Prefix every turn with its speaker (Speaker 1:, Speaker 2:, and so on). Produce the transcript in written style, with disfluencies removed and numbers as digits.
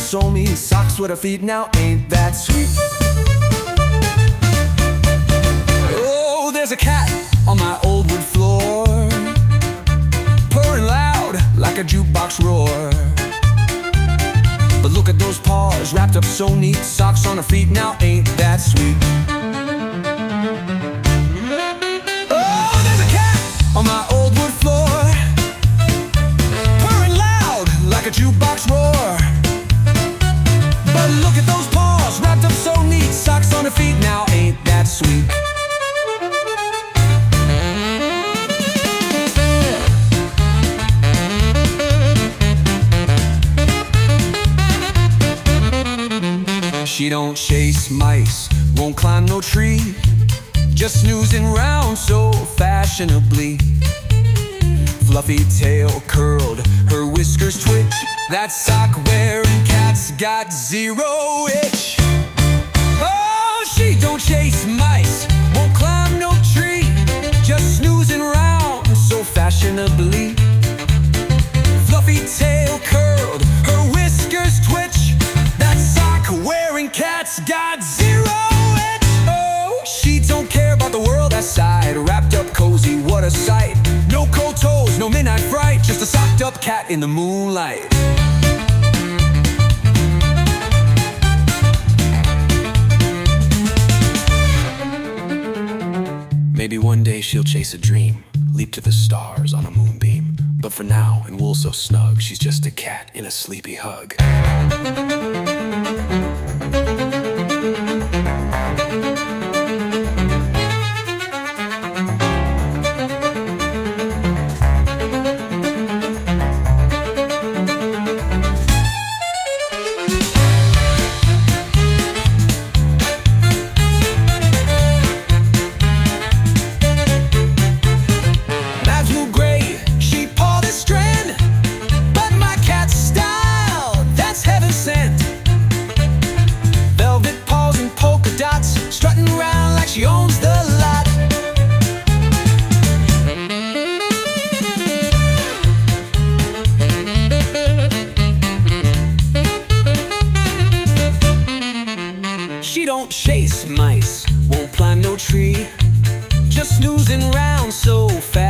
Speaker 1: sole me socks with her feet. Now ain't that sweet? Oh, there's a cat on my old wood floor, purring loud like a jukebox roar. But look at those paws, wrapped up so neat, socks on her feet. Now ain't that sweet? Oh, there's a cat on my old wood floor, purring loud like a jukebox roar. But look at those paws, wrapped up so neat, socks on her feet. Now ain't that sweet? She don't chase mice, won't climb no tree, just snoozing round so fashionably. Fluffy tail curled, her whiskers twitch, that sock-wearing cat's got zero itch. Oh, she don't chase mice, won't climb no tree, just snoozing round so fashionably. Fluffy tail curled, her whiskers twitch, that sock-wearing cat's got zero itch. Oh, she don't care about the world outside, wrapped up cozy, what a sight. No cold toes, no midnight fright, just a socked up cat in the moonlight. Maybe one day she'll chase a dream, leap to the stars on a moonbeam. But for now, in wool so snug, she's just a cat in a sleepy hug. Strutting around like she owns the lot. She don't chase mice, won't climb no tree, just snoozing round so fast.